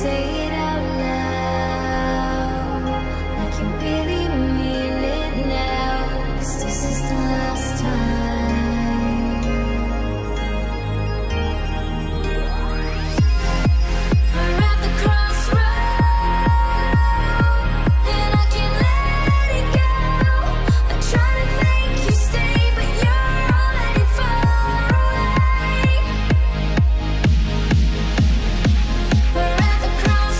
say it out loud, like you really mean it now, 'cause this is the last time. We're at the crossroad, and I can't let it go. I try to make you stay, but you're already far away. We're at the crossroad.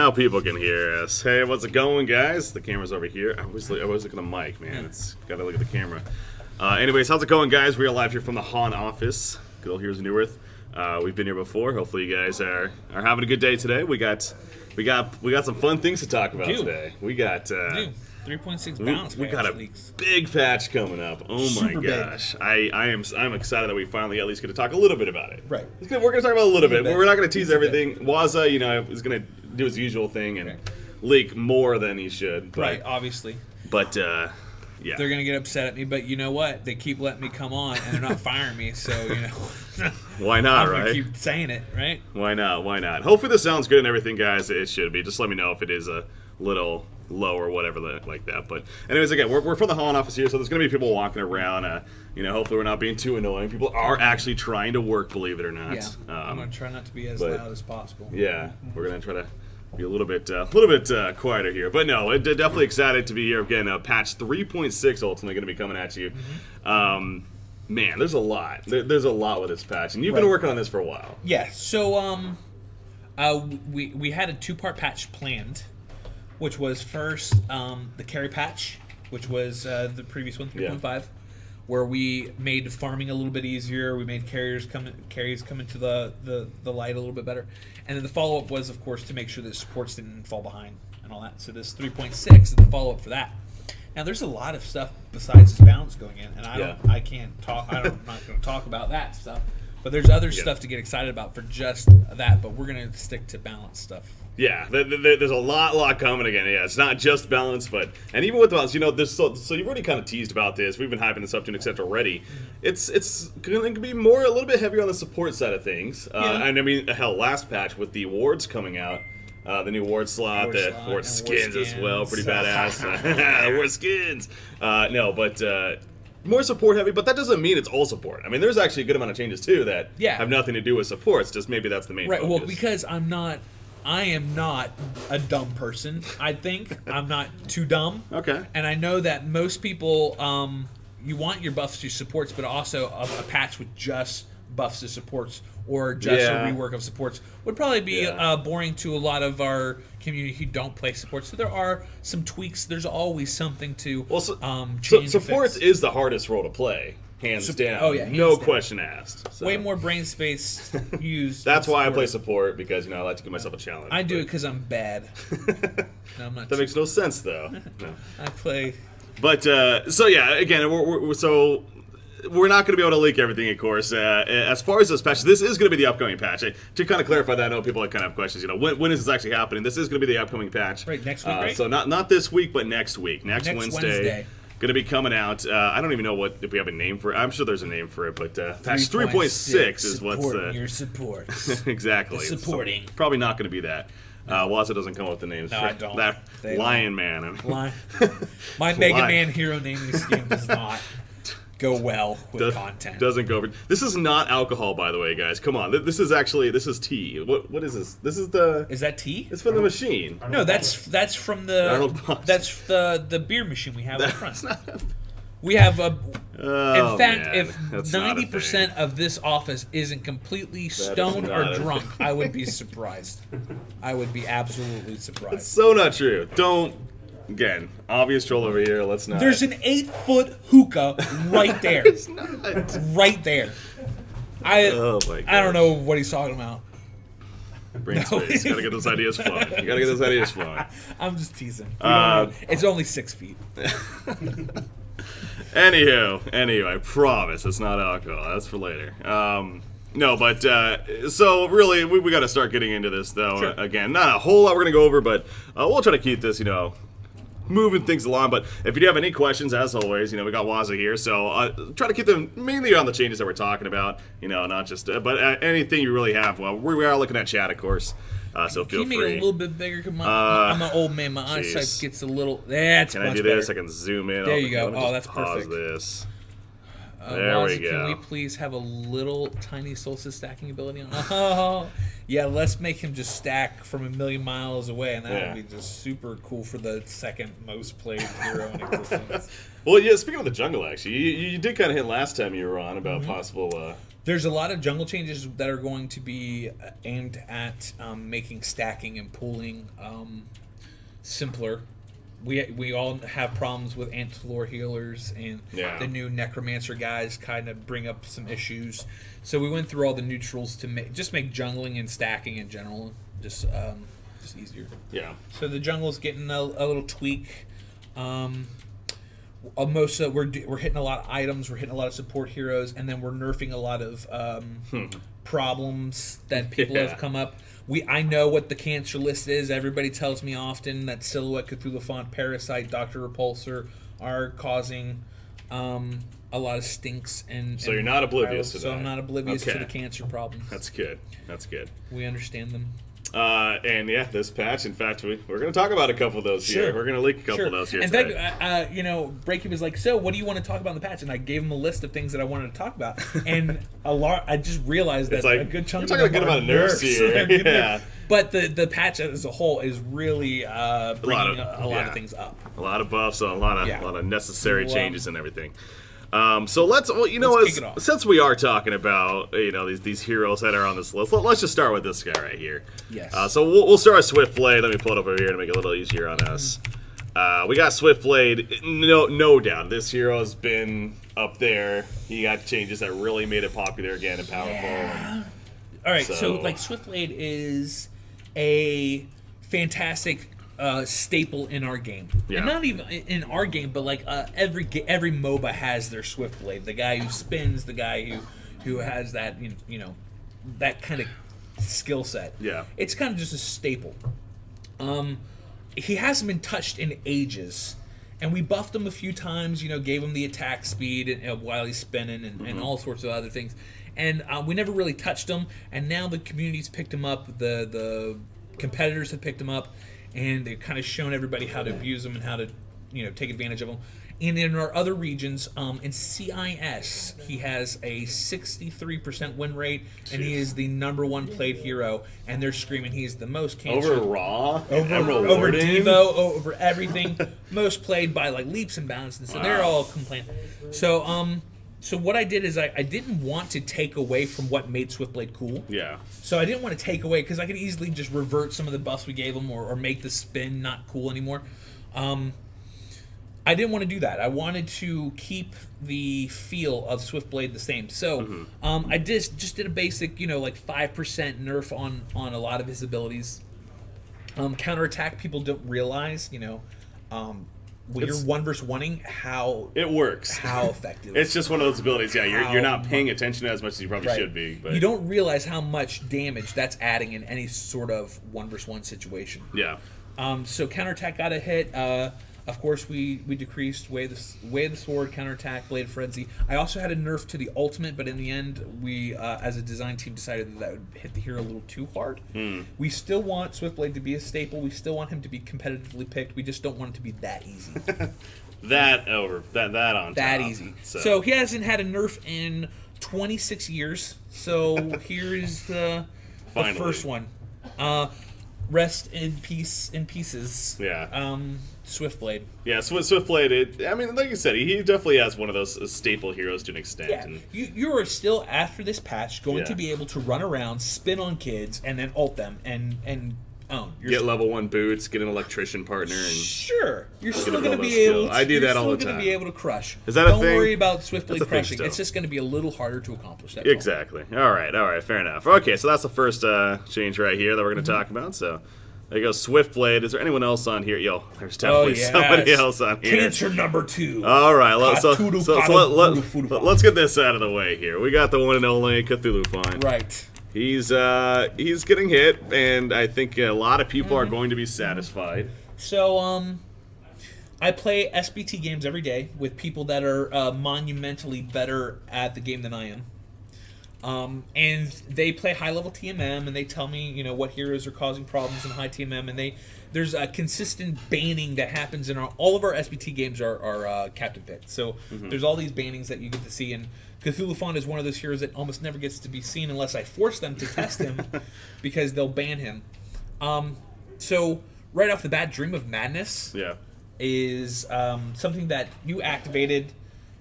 now people can hear us. Hey, what's it going, guys? The camera's over here. I always look at the mic, man. It's gotta look at the camera. Anyways, how's it going, guys? We are live here from the Han office. Good old Heroes of New Earth. We've been here before. Hopefully, you guys are having a good day today. We got some fun things to talk about today. We got 3.6 balance. We got a big patch coming up. Oh my gosh! I'm excited that we finally at least get to talk a little bit about it. Right. We're gonna talk about a little bit. We're not gonna tease everything. Waza, you know, is gonna do his usual thing and leak more than he should. But, right. Obviously. But yeah. They're gonna get upset at me, but you know what? They keep letting me come on, and they're not firing me. So you know. Why not? I'm right? gonna keep saying it, right? Why not? Why not? Hopefully this sounds good and everything, guys. It should be. Just let me know if it is a little low or whatever like that. But anyways, again, we're from the Han office here, so there's gonna be people walking around. You know, hopefully we're not being too annoying. People are actually trying to work, believe it or not. Yeah. I'm gonna try not to be as loud as possible. Yeah, we're gonna try to be a little bit quieter here. But no, definitely excited to be here again. Patch 3.6 ultimately going to be coming at you. Man, there's a lot. There's a lot with this patch, and you've been working on this for a while. Yeah. So we had a 2-part patch planned, which was first the carry patch, which was the previous one, 3.5. Where we made farming a little bit easier, we made carries come into the light a little bit better, and then the follow up was, of course, to make sure that supports didn't fall behind and all that. So this 3.6 is the follow up for that. Now there's a lot of stuff besides this balance going in, and I'm not going to talk about that stuff. But there's other stuff to get excited about for just that. But we're going to stick to balance stuff. Yeah, there's a lot coming again. Yeah, it's not just balance, and even with the balance, you know, there's so you've already kind of teased about this. We've been hyping this up to an extent already. It's going to be a little bit heavier on the support side of things. And I mean, hell, last patch with the awards coming out, the new award slot, the award skins as well, pretty badass. Award skins. No, but. More support heavy, but that doesn't mean it's all support. I mean, there's actually a good amount of changes too that have nothing to do with support. It's just maybe that's the main focus. Well, because I am not a dumb person. I think I'm not too dumb. Okay. And I know that most people, you want your buffs to supports, but also a patch with just buffs to supports or just a rework of supports would probably be boring to a lot of our community who don't play supports. So there are some tweaks. There's always something to change. Supports is the hardest role to play. Hands down. Oh, yeah. No question asked. So. Way more brain space used. That's why I play support, because, you know, I like to give myself a challenge. I do it because I'm bad. No, I'm not. That makes no sense, though. No. I play. But, so yeah, again, we're not going to be able to leak everything, of course. As far as this patch, this is going to be the upcoming patch. To kind of clarify that, I know people kind of have questions. You know, when is this actually happening? This is going to be the upcoming patch. Right, next week, right? So not this week, but next week. Next Wednesday. Going to be coming out. I don't even know if we have a name for it. I'm sure there's a name for it, but patch 3.6 is what's your supports. Exactly. Supporting. So probably not going to be that. Waza doesn't come up with the names. No, I don't. That Lion Man. My Mega Man hero naming scheme does not go well with content. Doesn't go over. This is not alcohol, by the way, guys. Come on. This is tea. What is this? This is the. Is that tea? It's from the machine. No, that's from the. That's the beer machine we have up front. We have a. In fact, if 90% of this office isn't completely stoned or drunk, I would be surprised. I would be absolutely surprised. It's so not true. Don't. Again, obvious troll over here. Let's not. There's an 8-foot hookah right there. It's not. Right there. Oh my God. I don't know what he's talking about. Brain space. Gotta get those ideas flowing. You gotta get those ideas flowing. I'm just teasing. It's only 6 feet. Anywho, I promise it's not alcohol. That's for later. No, but so really, we got to start getting into this though. Sure. Again, not a whole lot we're gonna go over, but we'll try to keep this, you know, moving things along. But if you do have any questions, as always, you know, we got Waza here, so try to keep them mainly on the changes that we're talking about, you know, not just but anything you really have. Well, we are looking at chat, of course, so feel free. Can you make it a little bit bigger? Cause I'm an old man. My eyesight gets a little. That's Can I do this? I can zoom in. There you go. Oh, that's pause perfect. This. There we Can go. we please have a little tiny solstice stacking ability on? Oh, yeah. Let's make him just stack from a million miles away, and that would be just super cool for the second most played hero in existence. Well, yeah. Speaking of the jungle, actually, you did kind of hint last time you were on about possible. There's a lot of jungle changes that are going to be aimed at making stacking and pooling simpler. We all have problems with Antlore healers, and the new Necromancer guys kind of bring up some issues. So we went through all the neutrals to make jungling and stacking in general just easier. Yeah. So the jungle's getting a little tweak. Most we're hitting a lot of items, we're hitting a lot of support heroes, and then we're nerfing a lot of problems that people have come up. I know what the cancer list is. Everybody tells me often that Silhouette, Cthulhuphant, Parasite, Dr. Repulsor are causing a lot of stinks. So you're not oblivious to that. So I'm not oblivious to the cancer problems. That's good. That's good. We understand them. And yeah, this patch, in fact, we're going to talk about a couple of those here. We're going to leak a couple of those here. In fact, Breaky was like, so what do you want to talk about in the patch? And I gave him a list of things that I wanted to talk about. And I just realized that a good chunk of them are about nerfs here. Yeah. But the patch as a whole is really bringing a lot of things up. A lot of buffs, a lot of necessary changes and everything. So since we are talking about these heroes that are on this list, let's just start with this guy right here. Yes. So we'll start with Swiftblade. Let me pull it up over here to make it a little easier on us. We got Swiftblade. No doubt, this hero has been up there. He got changes that really made it popular again and powerful. Yeah. All right. So like Swiftblade is a fantastic staple in our game, and not even in our game, but like every MOBA has their Swiftblade. The guy who spins, the guy who has that that kind of skill set. Yeah, it's kind of just a staple. He hasn't been touched in ages, and we buffed him a few times. Gave him the attack speed while he's spinning, and all sorts of other things. And we never really touched him. And now the community's picked him up. The competitors have picked him up. And they've kind of shown everybody how to abuse them and how to, take advantage of them. And in our other regions, in CIS, he has a 63% win rate, and he is the #1 played hero. And they're screaming he's the most cancer. Over Raw? Over Devo, over everything. Most played by like leaps and bounds. And so they're all complaining. So what I did is I didn't want to take away from what made Swiftblade cool. Yeah. So I didn't want to take away, because I could easily just revert some of the buffs we gave him or make the spin not cool anymore. I didn't want to do that. I wanted to keep the feel of Swiftblade the same. So I just did a basic, like 5% nerf on a lot of his abilities. Counterattack, people don't realize, when you're 1 versus 1ing, how it works, how effective. It's just one of those abilities. Yeah, you're not paying attention as much as you probably should be. But you don't realize how much damage that's adding in any sort of 1 versus 1 situation. Yeah. So counterattack got a hit. Of course, we decreased Way of the Sword, counterattack, Blade of Frenzy. I also had a nerf to the ultimate, but in the end, we as a design team decided that would hit the hero a little too hard. We still want Swiftblade to be a staple. We still want him to be competitively picked. We just don't want it to be that easy. that on that top. Easy. So he hasn't had a nerf in 26 years. So here is the first one. Rest in peace, in pieces. Yeah. Swiftblade. Yeah, Swiftblade. I mean, like you said, he definitely has one of those staple heroes to an extent. Yeah. And you are still, after this patch, going to be able to run around, spin on kids, and then ult them and own. Get level 1 boots, get an electrician partner, and sure, you're still going to be able to. I do that all the time. You're still going to be able to crush. Is that a thing? Don't worry about Swiftblade crushing. It's just going to be a little harder to accomplish. That's exactly. All right, fair enough. Okay, so that's the first change right here that we're going to talk about. So. There you go, Swiftblade. Is there anyone else on here? Yo, there's definitely somebody else on here. Cancer #2. All right, let's get this out of the way here. We got the one and only Cthulhuphant. Right. He's getting hit, and I think a lot of people are going to be satisfied. So, I play SBT games every day with people that are monumentally better at the game than I am. And they play high-level TMM, and they tell me, you know, what heroes are causing problems in high TMM, and there's a consistent banning that happens in all of our SBT games are captive bit. So there's all these bannings that you get to see, and Cthulhuphant is one of those heroes that almost never gets to be seen unless I force them to test him, because they'll ban him. So right off the bat, Dream of Madness is something that you activated.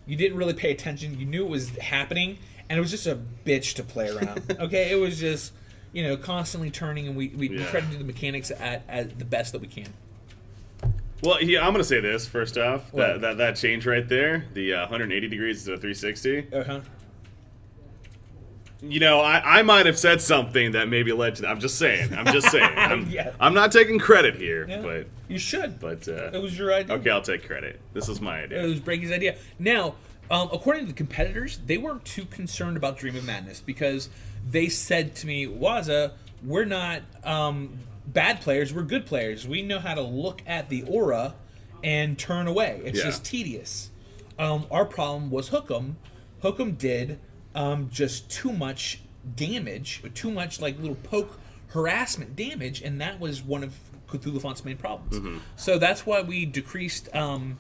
You didn't really pay attention. You knew it was happening, and it was just a bitch to play around. Okay, it was just, you know, constantly turning, and we try to do the mechanics at the best that we can. Well, yeah, I'm going to say this first off. That change right there, the 180 degrees to 360. You know, I might have said something that maybe led to that. I'm just saying. I'm not taking credit here, but you should. But it was your idea. Okay, I'll take credit. This is my idea. It was Breaky's idea. Now, according to the competitors, they weren't too concerned about Dream of Madness, because they said to me, Waza, we're not bad players, we're good players. We know how to look at the aura and turn away. It's just tedious. Our problem was Hookem. Hookem did just too much damage, too much like little poke harassment damage, and that was one of Cthulhuphant's main problems. So that's why we decreased. Hookem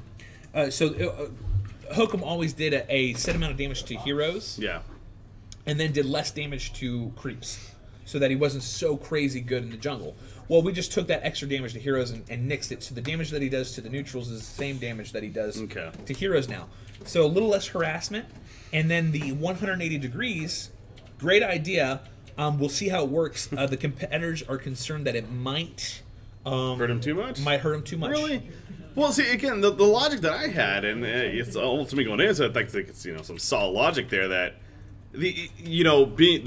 always did a set amount of damage to heroes, and then did less damage to creeps, so that he wasn't so crazy good in the jungle. Well, we just took that extra damage to heroes and nixed it, so the damage that he does to the neutrals is the same damage that he does to heroes now. So a little less harassment, and then the 180 degrees, great idea. We'll see how it works. The competitors are concerned that it might hurt him too much? Might hurt him too much. Really? Well, see, again, the logic that I had, and it's ultimately going in, so I think it's, you know, some solid logic there, that the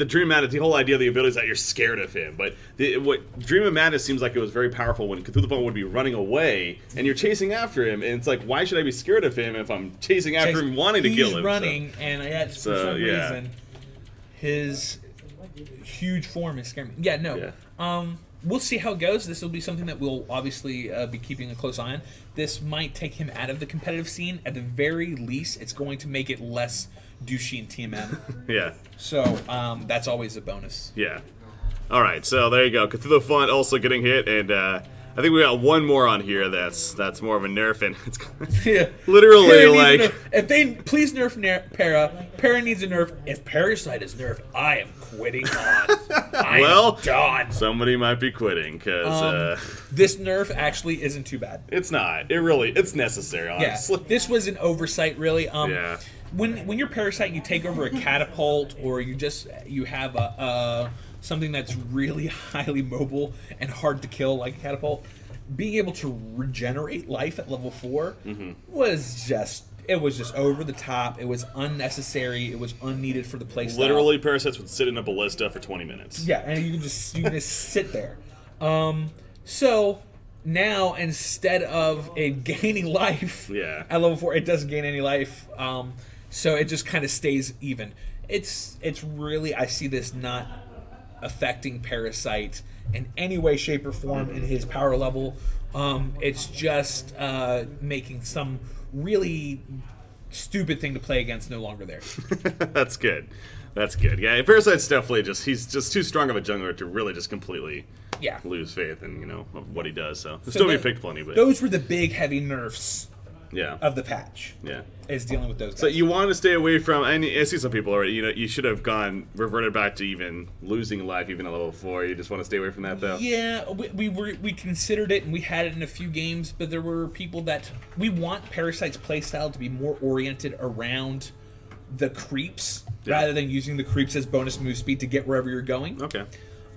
Dream of Madness, the whole idea of the ability is that you're scared of him. But what Dream of Madness seems like it was very powerful when Cthulhuphant would be running away and you're chasing after him, and it's like, why should I be scared of him if I'm chasing after him, wanting to kill him? He's running, and yet for some reason, his huge form is scaring me. Yeah, no. We'll see how it goes. This will be something that we'll obviously be keeping a close eye on. This might take him out of the competitive scene. At the very least, it's going to make it less douchey in TMM. So that's always a bonus. All right, so there you go. Cthulhuphant also getting hit, and I think we got one more on here that's more of a nerf, and it's literally like, if they please nerf Para. Para needs a nerf. If Parasite is nerfed, I am quitting on. I'm done. Somebody might be quitting because this nerf actually isn't too bad. It's not. It's necessary. Honestly. This was an oversight, really. When you're Parasite, you take over a catapult, or you have a something that's really highly mobile and hard to kill, like a catapult. Being able to regenerate life at level 4 was just over the top. It was unnecessary. It was unneeded for the playstyle. Literally, Parasites would sit in a ballista for 20 minutes. Yeah, and you can just sit there. So now, instead of it gaining life at level 4, it doesn't gain any life. So it just kind of stays even. It's really, I see this not affecting Parasite in any way, shape, or form in his power level. It's just making some really stupid thing to play against no longer there. That's good. That's good. Yeah, Parasite's definitely he's just too strong of a jungler to really just completely lose faith in, what he does. So still be picked plenty, but those were the big heavy nerfs of the patch. Is dealing with those guys. So you want to stay away from, and I see some people already, you should have reverted back to even losing life even at level 4. You just want to stay away from that, though? Yeah, we considered it, and we had it in a few games, but there were people that, we want Parasite's playstyle to be more oriented around the creeps, rather than using the creeps as bonus move speed to get wherever you're going. Okay.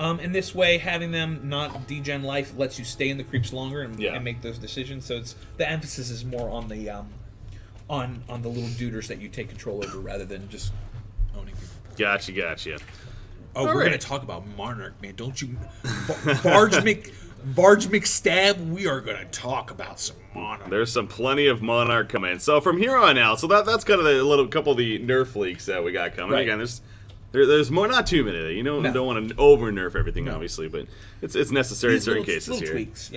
In this way, having them not degen life lets you stay in the creeps longer and make those decisions. So the emphasis is more on the on the little duders that you take control over, rather than just owning people. Gotcha. Oh, we're gonna talk about Monarch, man. Don't you, Varge McStab? We are gonna talk about some Monarch. There's plenty of Monarch coming. So from here on out, so that's kind of the couple of the nerf leaks that we got coming. Again, there's more, not too many. Don't want to over nerf everything, obviously, but it's necessary in certain cases here. Tweaks,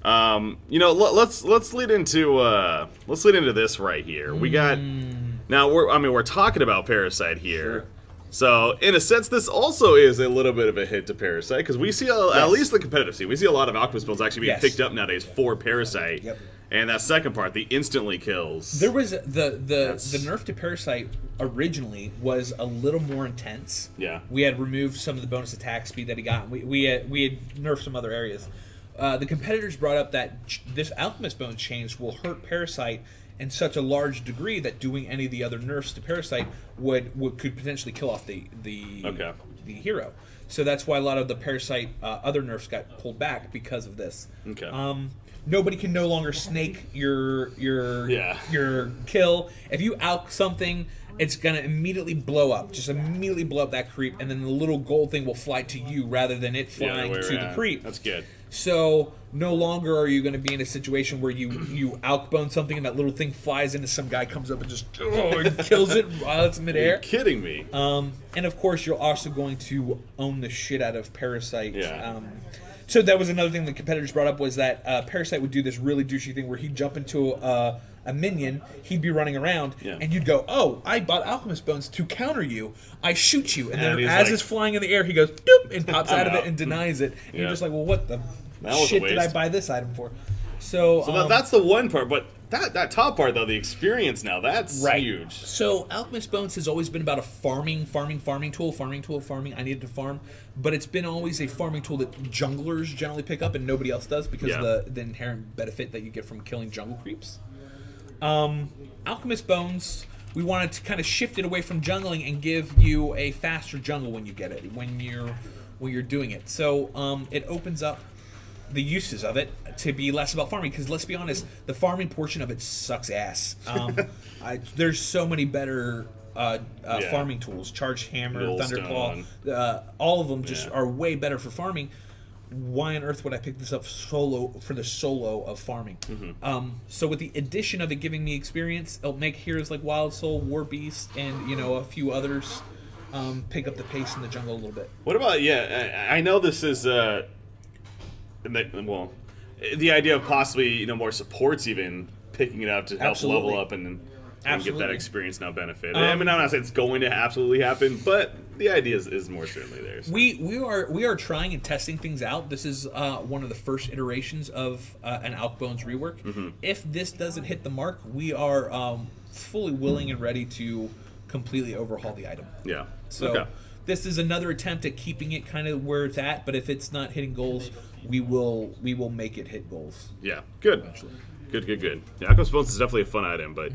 let's lead into this right here. We got now we're talking about Parasite here. So, in a sense, this also is a little bit of a hit to Parasite, because we see, at least the competitive scene, we see a lot of Alchemist Bones actually being picked up nowadays for Parasite. Yep. And that second part, the instantly kills. There was the nerf to Parasite originally was a little more intense. Yeah. We had removed some of the bonus attack speed that he got. We had nerfed some other areas. The competitors brought up that this Alchemist Bones change will hurt Parasite in such a large degree that doing any of the other nerfs to Parasite could potentially kill off the hero. So that's why a lot of the Parasite other nerfs got pulled back because of this. Okay. Nobody can no longer snake your kill. If you alch something, it's gonna immediately blow up. Just immediately blow up that creep, and then the little gold thing will fly to you rather than it flying to the creep. That's good. So no longer are you going to be in a situation where you alchbone something and that little thing flies into some guy, comes up and just and kills it while it's midair. Are you kidding me? And of course you're also going to own the shit out of Parasite. Yeah. So that was another thing the competitors brought up, was that Parasite would do this really douchey thing where he'd jump into a minion, he'd be running around, and you'd go, "Oh, I bought Alchemist Bones to counter you. I shoot you," and then as it's flying in the air, he goes, "Doop," and pops out of it and denies it. And you're just like, "Well, what the shit did I buy this item for?" So that's the one part, but that top part though, the experience now, that's huge. So Alchemist Bones has always been about a farming tool. I needed to farm, but it's been always a farming tool that junglers generally pick up and nobody else does because of the inherent benefit that you get from killing jungle creeps. Alchemist Bones, we wanted to kind of shift it away from jungling and give you a faster jungle when you get it, when you're doing it. So it opens up the uses of it to be less about farming, because let's be honest, the farming portion of it sucks ass. There's so many better farming tools. Charged Hammer, Thunderclaw, all of them just are way better for farming. Why on earth would I pick this up for the solo of farming? So with the addition of it giving me experience, it'll make heroes like Wild Soul, War Beast, and a few others pick up the pace in the jungle a little bit. What about I know this is the idea of possibly more supports even picking it up to help level up and get that experience now benefit. I mean, I'm not saying it's going to absolutely happen, but the idea is more certainly there. So. We are trying and testing things out. This is one of the first iterations of an Alch Bones rework. If this doesn't hit the mark, we are fully willing and ready to completely overhaul the item. Yeah. So this is another attempt at keeping it kind of where it's at. But if it's not hitting goals, we will make it hit goals. Yeah. Good. Eventually. Good. Yeah, Alchemist Bones is definitely a fun item, but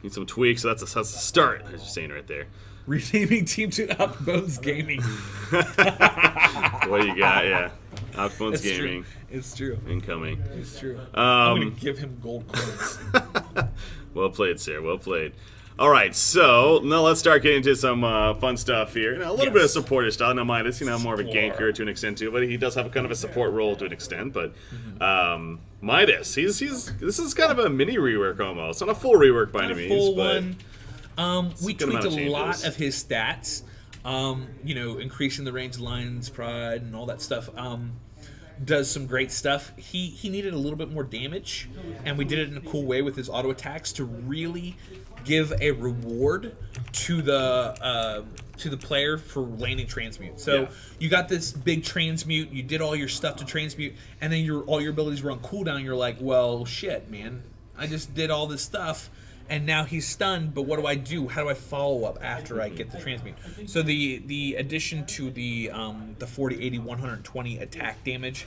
need some tweaks. So that's a start. I was just saying right there. Renaming Team to Alch Bones Gaming. What do you got? Yeah. Alch Bones Gaming. True. It's true. Incoming. It's true. I'm going to give him gold coins. Well played, sir. Well played. All right, so now let's start getting into some fun stuff here. A little bit of supporter style. Now, Midas, more of a ganker to an extent too, but he does have a kind of a support role to an extent. But Midas, this is kind of a mini rework almost, not a full rework by any means. Full one. We tweaked a lot of his stats. Increasing the range of lines, pride, and all that stuff. Does some great stuff. He needed a little bit more damage, and we did it in a cool way with his auto attacks to really give a reward to the player for landing transmute. So you got this big transmute, you did all your stuff to transmute, and then all your abilities were on cooldown. You're like, well, shit, man, I just did all this stuff, and now he's stunned. But what do I do? How do I follow up after I get the transmute? So the addition to the 40, 80, 120 attack damage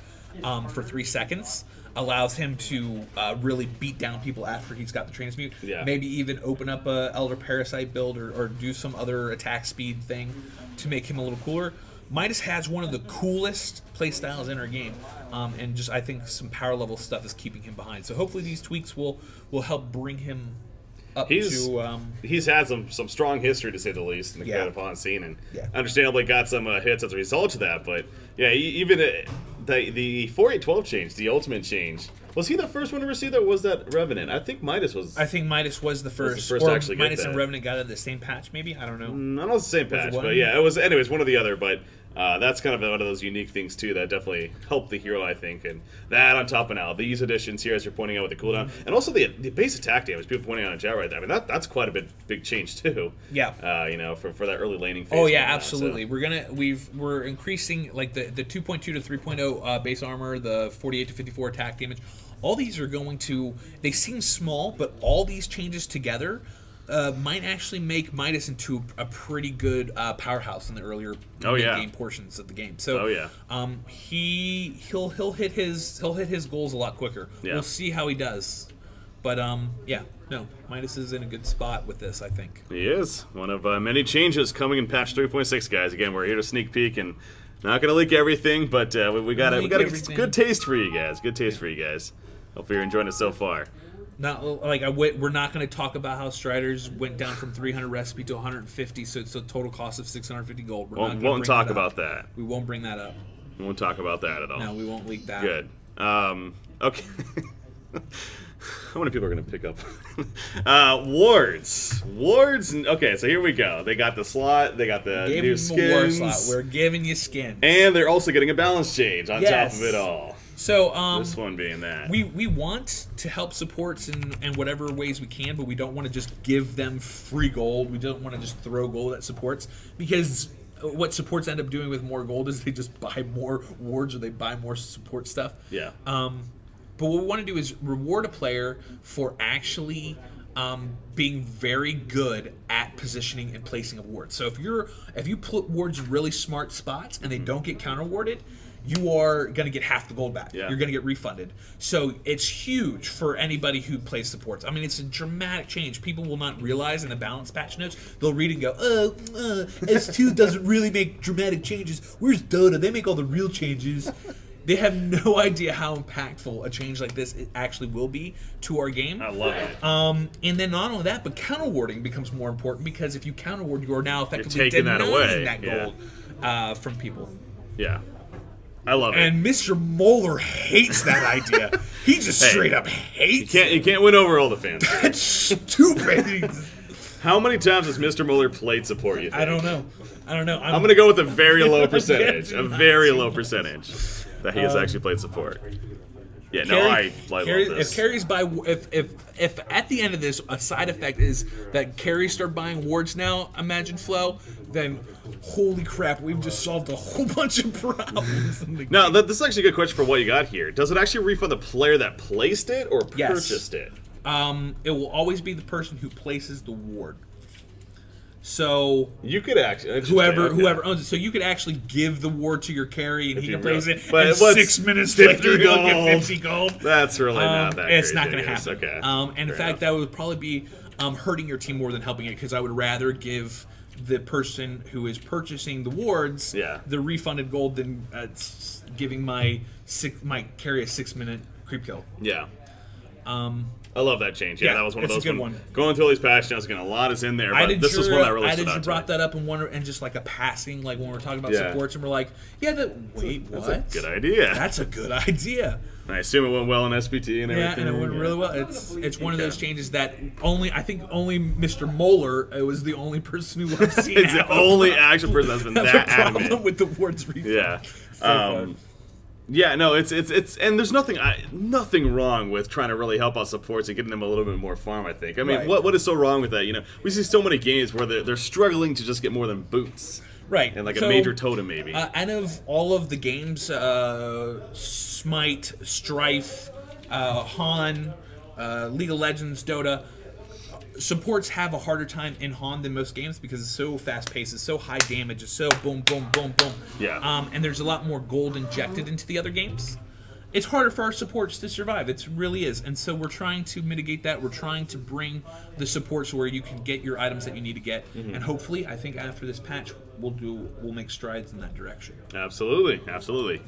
for 3 seconds allows him to really beat down people after he's got the transmute. Maybe even open up a Elder Parasite build or do some other attack speed thing to make him a little cooler. Midas has one of the coolest playstyles in our game, and just I think some power level stuff is keeping him behind. So hopefully these tweaks will help bring him up he's had some strong history, to say the least, in the competitive scene, and understandably got some hits as a result of that. But even the 4812 change, the ultimate change, Was he the first one to receive that? Or was that Revenant? I think Midas was. I think Midas was the first. first to actually get Midas and that. Revenant got it the same patch, maybe. I don't know. I don't know if it's the same patch, one? but yeah, it was. Anyways, one or the other. But that's kind of one of those unique things too that definitely helped the hero, I think. And that on top of now these additions here, as you're pointing out with the cooldown, and also the base attack damage. People pointing out in chat right there. I mean, that's quite a big change too. Yeah. You know, for that early laning phase. Oh yeah, now, absolutely. so. We're increasing like the 2.2 to 3.0 base armor, the 48 to 54 attack damage. All these are going to. They seem small, but all these changes together might actually make Midas into a pretty good powerhouse in the earlier game portions of the game. So he'll hit his goals a lot quicker. Yeah. We'll see how he does. But yeah, no, Midas is in a good spot with this, I think. He is one of many changes coming in patch 3.6, guys. Again, we're here to sneak peek and not gonna leak everything, but we got a good taste for you guys. Good taste for you guys. Hope you're enjoying it so far. Not like we're not going to talk about how Striders went down from 300 recipe to 150, so it's a total cost of 650 gold. Won't talk about that. We won't bring that up. We won't talk about that at all. No, we won't leak that. Good. Okay. How many people are going to pick up? Wards. Okay, so here we go. They got the slot. They got the new skins. War slot. We're giving you skins. And they're also getting a balance change on top of it all. So this one being that. We want to help supports in whatever ways we can, but we don't want to just give them free gold. We don't want to just throw gold at supports, because what supports end up doing with more gold is they just buy more wards or they buy more support stuff. Yeah. But what we want to do is reward a player for actually being very good at positioning and placing of wards. So if you put wards in really smart spots and they don't get counter warded, you are going to get half the gold back. Yeah. You're going to get refunded. So it's huge for anybody who plays supports. I mean, it's a dramatic change. People will not realize in the balance patch notes. They'll read and go, S2 doesn't really make dramatic changes. Where's Dota? They make all the real changes. They have no idea how impactful a change like this actually will be to our game. I love it. And then not only that, but counter warding becomes more important, because if you counter ward, you are now effectively taking that away. that gold from people. Yeah. I love it. And Mr. Moeller hates that idea. He just straight up hates it. You can't win over all the fans. That's stupid. How many times has Mr. Mueller played support, you think? I don't know. I'm going to go with a very low percentage. A very low percentage that he has actually played support. Yeah, no, I love this. If carries buy, if at the end of this a side effect is that carries start buying wards now, imagine Flo, then holy crap, we've just solved a whole bunch of problems in the game. Now, this is actually a good question for what you got here. Does it actually refund the player that placed it or purchased it? It will always be the person who places the ward. So you could actually whoever owns it. So you could actually give the ward to your carry, and he can place it. But in 6 minutes, 50 gold. Get 50 gold. That's really not that. It's not going to happen. Okay. And in fact, that would probably be hurting your team more than helping it, because I would rather give the person who is purchasing the wards the refunded gold than giving my carry a 6-minute creep kill. Yeah. I love that change. Yeah, that was one of those. Good one. Going through all these patch notes, again, a lot is in there. But this is one that really stood out. You brought that up and just like a passing, like when we're talking about supports, and we're like, wait, what? That's a good idea. That's a good idea. And I assume it went well in SPT and everything. Yeah, and it went really well. It's one of those changes that only Mr. Moeller was the only person who I've seen. It's the only actual person that's been that problem adamant with the wards refund. Yeah. Yeah, no, it's and there's nothing wrong with trying to really help out supports and getting them a little bit more farm, I think. I mean, what is so wrong with that? You know, we see so many games where they're struggling to just get more than boots. Right. And like a major totem, maybe. Out of all of the games, Smite, Strife, Han, League of Legends, Dota, supports have a harder time in Han than most games, because it's so fast-paced, it's so high damage, it's so boom, boom, boom, boom. Yeah. And there's a lot more gold injected into the other games. It's harder for our supports to survive. It really is. And so we're trying to mitigate that. We're trying to bring the supports where you can get your items that you need to get. And hopefully, I think after this patch, we'll make strides in that direction. Absolutely. Absolutely.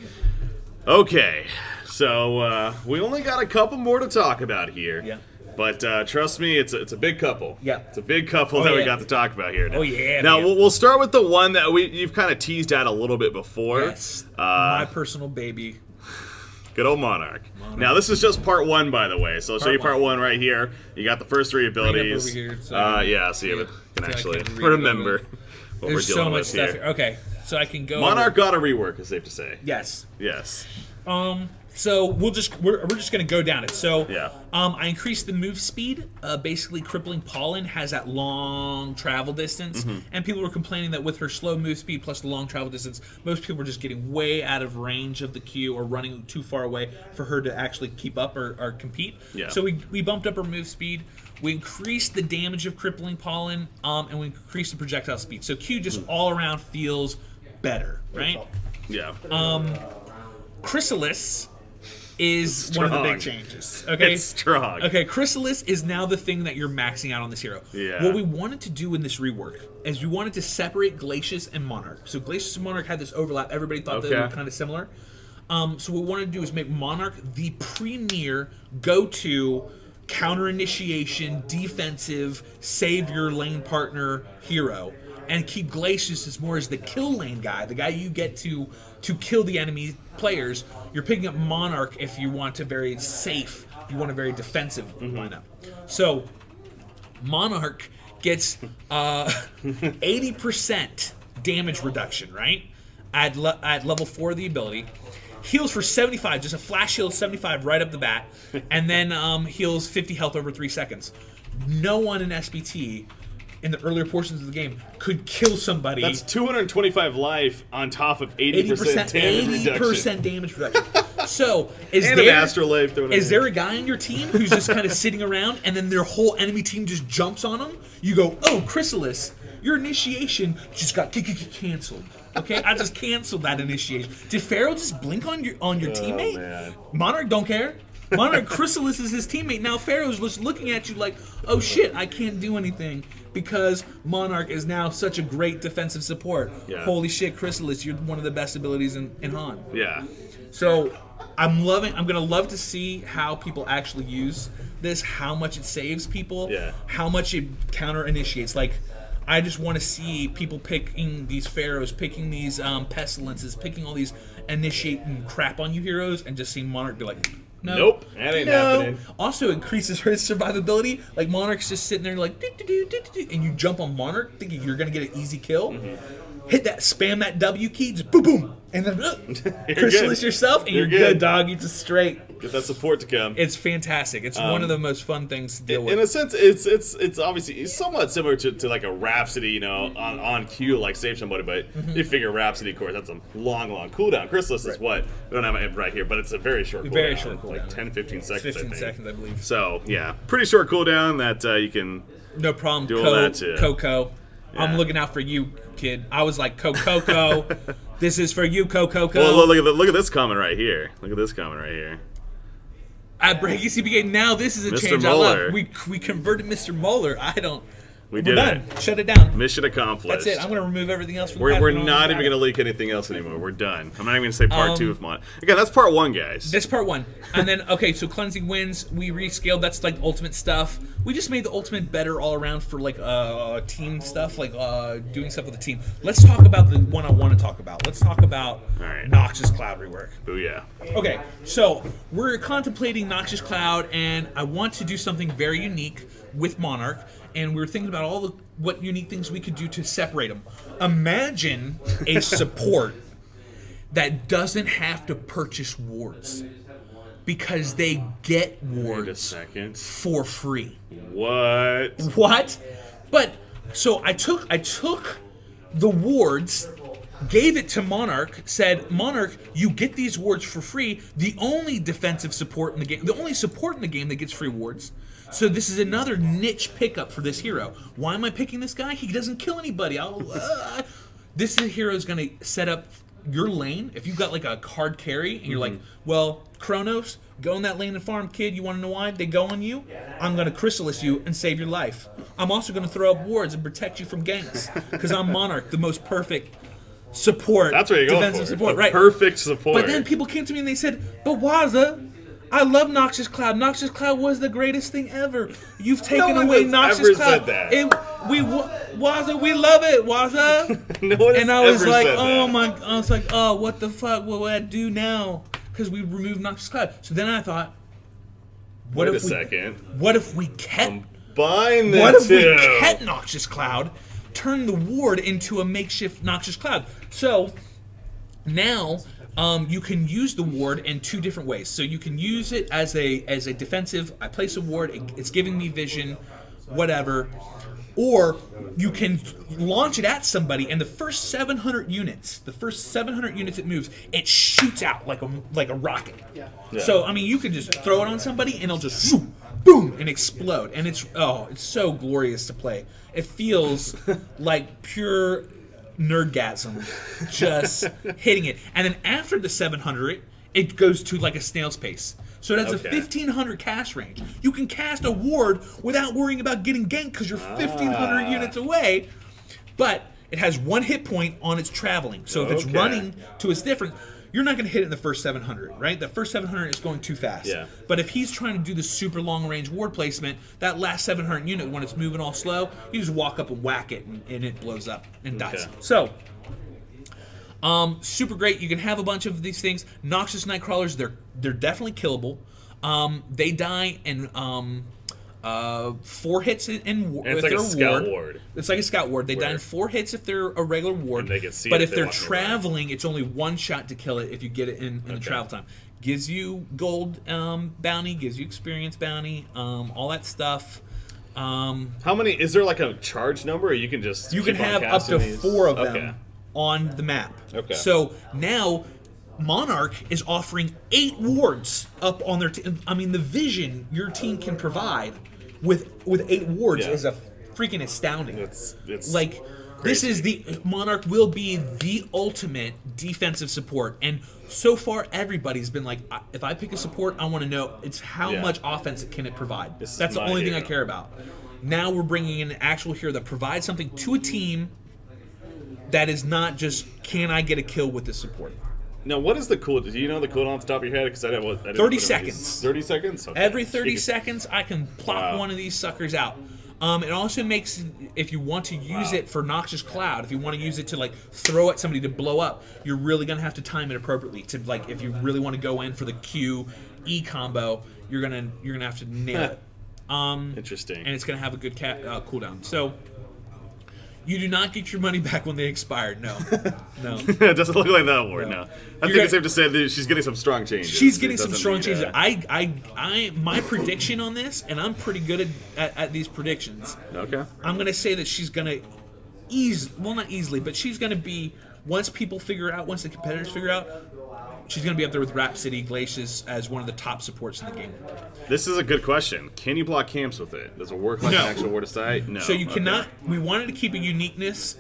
Okay. So we only got a couple more to talk about here. Yeah. But trust me, it's a big couple. Yeah. It's a big couple that we got to talk about here now. Oh, yeah. Now, we'll start with the one that you've kind of teased at a little bit before. Yes. My personal baby. Good old Monarch. Now, this is just part 1, by the way. So I'll show you part 1 right here. You got the first 3 abilities. Bring it up over here, so yeah, so you can actually read it remember what There's we're so dealing much with stuff here. here. Okay, so I can go. Monarch got a rework, it's safe to say. Yes. Yes. So we're just gonna go down it. So Yeah. I increased the move speed. Basically, crippling pollen has that long travel distance, and people were complaining that with her slow move speed plus the long travel distance, most people were just getting way out of range of the queue or running too far away for her to actually keep up or compete. Yeah. So we bumped up her move speed. We increased the damage of crippling pollen, and we increased the projectile speed. So Q just all around feels better, right? Yeah. Chrysalis is one of the big changes. Okay, It's strong. Okay, Chrysalis is now the thing that you're maxing out on this hero. Yeah. What we wanted to do in this rework is we wanted to separate Glacius and Monarch. So Glacius and Monarch had this overlap. Everybody thought they were kind of similar. So what we wanted to do is make Monarch the premier go-to counter initiation, defensive, save your lane partner hero, and keep Glacius as more as the kill lane guy, the guy you get to kill the enemy players. You're picking up Monarch if you want a very safe, you want a very defensive lineup. So Monarch gets 80% damage reduction, right? At level 4 of the ability. Heals for 75, just a flash heal 75 right up the bat, and then heals 50 health over 3 seconds. No one in SBT in the earlier portions of the game could kill somebody. That's 225 life on top of 80% damage reduction. 80% damage reduction. So, And an astrolabe thrown in is there a guy on your team who's just kind of sitting around and then their whole enemy team just jumps on them? You go, oh, Chrysalis, your initiation just got canceled. Okay, I just canceled that initiation. Did Pharaoh just blink on your teammate? Man. Monarch don't care. Monarch Chrysalis is his teammate. Now Pharaoh's just looking at you like, oh shit, I can't do anything because Monarch is now such a great defensive support. Yeah. Holy shit, Chrysalis, you're one of the best abilities in Han. Yeah. So I'm gonna love to see how people actually use this, how much it saves people, how much it counter initiates. Like, I just want to see people picking these pharaohs, picking these pestilences, picking all these initiating crap on you heroes, and just seeing Monarch be like, no, nope, that ain't happening. Also increases her survivability. Like, Monarch's just sitting there like, and you jump on Monarch thinking you're gonna get an easy kill. Hit that, spam that W key, just boom, boom, and then Chrysalis yourself, and you're good, dog. You just straight. Get that support to come. It's fantastic. It's one of the most fun things to deal with. In a sense, it's obviously somewhat similar to like a Rhapsody, you know, on cue, like save somebody. But you figure Rhapsody, of course, that's a long cooldown. Chrysalis is what? We don't have it right here, but it's a very short cooldown. Very short cooldown. Like 10, 15 seconds, 15 I think. seconds, I believe. So, yeah, pretty short cooldown that you can no problem. do all that too. Coco. Yeah. I'm looking out for you, kid. I was like, Coco. This is for you, Coco. Well, look at this comment right here. Look at this comment right here. At BreakyCPK, now this is a Mr. change Moeller. I love. We converted Mr. Moeller. We're done. it. Shut it down. Mission accomplished. That's it. I'm going to remove everything else from the We're pattern. not even going to leak anything else anymore. We're done. I'm not even going to say part 2 of Monarch. Again, that's part 1, guys. That's part 1. And then, okay, so Cleansing Winds, we rescaled. That's like ultimate stuff. We just made the ultimate better all around for like team stuff, like doing stuff with the team. Let's talk about the one I want to talk about. Let's talk about Noxious Cloud rework. Booyah. Okay, so we're contemplating Noxious Cloud, and I want to do something very unique with Monarch. And we were thinking about what unique things we could do to separate them. Imagine a support that doesn't have to purchase wards because they get wards for free. What? But so I took the wards, gave it to Monarch, said, Monarch, you get these wards for free. The only defensive support in the game, the only support in the game that gets free wards. So this is another niche pickup for this hero. Why am I picking this guy? He doesn't kill anybody. This hero is going to set up your lane. If you've got like a hard carry and you're like, well, Kronos, go in that lane and farm, kid. You want to know why? They go on you. I'm going to Chrysalis you and save your life. I'm also going to throw up wards and protect you from ganks because I'm Monarch, the most perfect support. That's what you're going defensive for. Support, right? Perfect support. But then people came to me and they said, but Waza, I love Noxious Cloud. Noxious Cloud was the greatest thing ever. You've taken away Noxious Cloud. Waza, we love it, Waza. No one has and I was ever like, said oh that. my, I was like, oh, what the fuck will I do now? because we removed Noxious Cloud. So then I thought, Wait a second. What if we kept Combine the What if two? we kept Noxious Cloud, turn the ward into a makeshift Noxious Cloud? So now you can use the ward in two different ways. So you can use it as a defensive. I place a ward. It's giving me vision, whatever. Or you can launch it at somebody, and the first 700 units it moves, it shoots out like a rocket. Yeah. So I mean, you can just throw it on somebody, and it'll just shoot, boom, and explode. And it's so glorious to play. It feels like pure nerdgasm, just hitting it. And then after the 700, it goes to like a snail's pace. So it has a 1,500 cast range. You can cast a ward without worrying about getting ganked because you're 1,500 units away. But it has 1 hit point on its traveling. So if it's running to its different, you're not going to hit it in the first 700, right? The first 700 is going too fast. Yeah. But if he's trying to do the super long range ward placement, that last 700 unit, when it's moving all slow, you just walk up and whack it, and it blows up and dies. So super great. You can have a bunch of these things. Noxious Nightcrawlers, they're definitely killable. They die in 4 hits it's like a scout ward. It's like a scout ward. They die in 4 hits if they're a regular ward. And they get but if they're traveling, it's only 1 shot to kill it if you get it in the travel time. Gives you gold bounty, gives you experience bounty, all that stuff. How many? Is there like a charge number, or you can just you can have up to 4 of them on the map. Okay. So now Monarch is offering 8 wards up on their team. I mean, the vision your team can provide with 8 wards is a freaking astounding. It's like crazy. This is the Monarch will be the ultimate defensive support, and so far everybody's been like, if I pick a support, I want to know it's how much offense can it provide. That's the only thing I care about. Now we're bringing in an actual hero that provides something to a team that is not just, can I get a kill with this support? Now, what is the cooldown? Do you know the cooldown off the top of your head? Because I didn't 30 seconds. 30 seconds? Okay. Every 30 seconds, I can plop one of these suckers out. It also makes, if you want to use it for Noxious Cloud, if you want to use it to like throw at somebody to blow up, you're really gonna have to time it appropriately. To like, if you really want to go in for the Q E combo, you're gonna have to nail it. Interesting. And it's gonna have a good cooldown. So you do not get your money back when they expire. No, no. It doesn't look like that ward. No. I think it's safe to say that she's getting some strong changes. She's getting some strong changes. My prediction on this, and I'm pretty good at these predictions. Okay. I'm gonna say that she's gonna not easily, but she's gonna be, once the competitors figure out, she's gonna be up there with Rhapsody Glacius as one of the top supports in the game. This is a good question. Can you block camps with it? Does it work like an actual ward of sight? No. So you cannot. We wanted to keep a uniqueness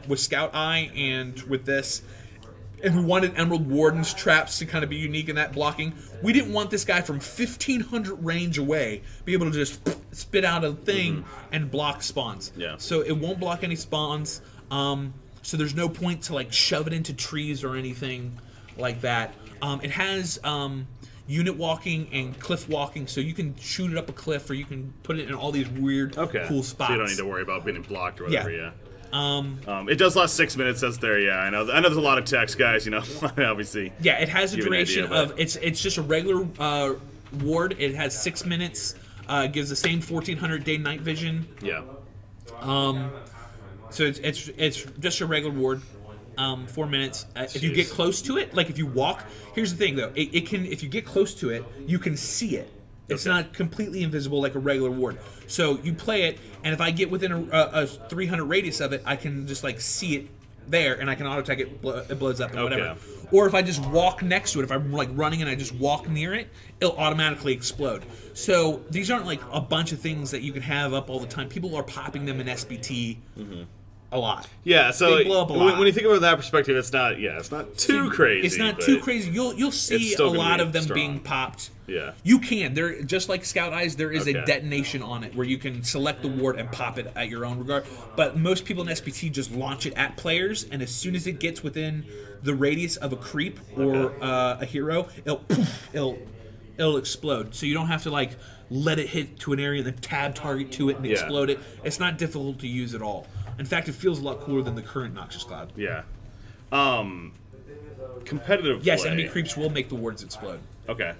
with Scout Eye and with this, and we wanted Emerald Warden's traps to kind of be unique in that blocking. We didn't want this guy from 1,500 range away be able to just spit out a thing and block spawns. Yeah. So it won't block any spawns. So there's no point to like shove it into trees or anything like that. It has unit walking and cliff walking, so you can shoot it up a cliff, or you can put it in all these weird, cool spots. So you don't need to worry about being blocked or whatever. Yeah. Yeah. It does last 6 minutes. Says there. Yeah, I know. There's a lot of text, guys. You know, obviously. Yeah, it has a duration of it's just a regular ward. It has 6 minutes. Gives the same 1,400 day night vision. Yeah. So it's just a regular ward. 4 minutes. If you get close to it, like if you walk, here's the thing though, it can, if you get close to it, you can see it. It's not completely invisible like a regular ward. So you play it, and if I get within a 300 radius of it, I can just like see it there, and I can auto attack it. It blows up and whatever. Or if I just walk next to it, if I'm like running and I just walk near it, it'll automatically explode. So these aren't like a bunch of things that you can have up all the time. People are popping them in SBT. A lot. Yeah, so they blow up a lot. When you think about that perspective, it's not too crazy. It's not too crazy. You'll see a lot of them being popped. Yeah. You can. There, just like Scout Eyes, there is a detonation on it where you can select the ward and pop it at your own regard. But most people in SPT just launch it at players, and as soon as it gets within the radius of a creep or a hero, it'll explode. So you don't have to like let it hit to an area and then tab target to it and explode it. It's not difficult to use at all. In fact, it feels a lot cooler than the current Noxious Cloud. Yeah. competitive Yes, play. enemy creeps will make the wards explode. Okay.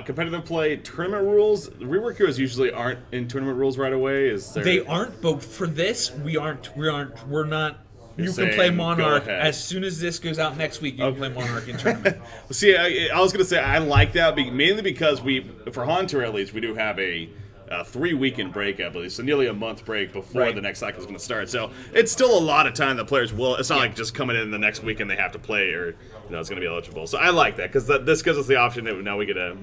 Competitive play, tournament rules. Rework heroes usually aren't in tournament rules right away. Is there? They aren't, but for this, we aren't. We're not. You're You can saying, play go Monarch ahead. as soon as this goes out next week. You can play Monarch in tournament. See, I was gonna say I like that mainly because for Haunter at least, we do have a 3-weekend break, I believe, so nearly a month break before the next cycle is going to start. So it's still a lot of time that players will. It's not like just coming in the next week and they have to play, or it's going to be eligible. So I like that because this gives us the option that now we get a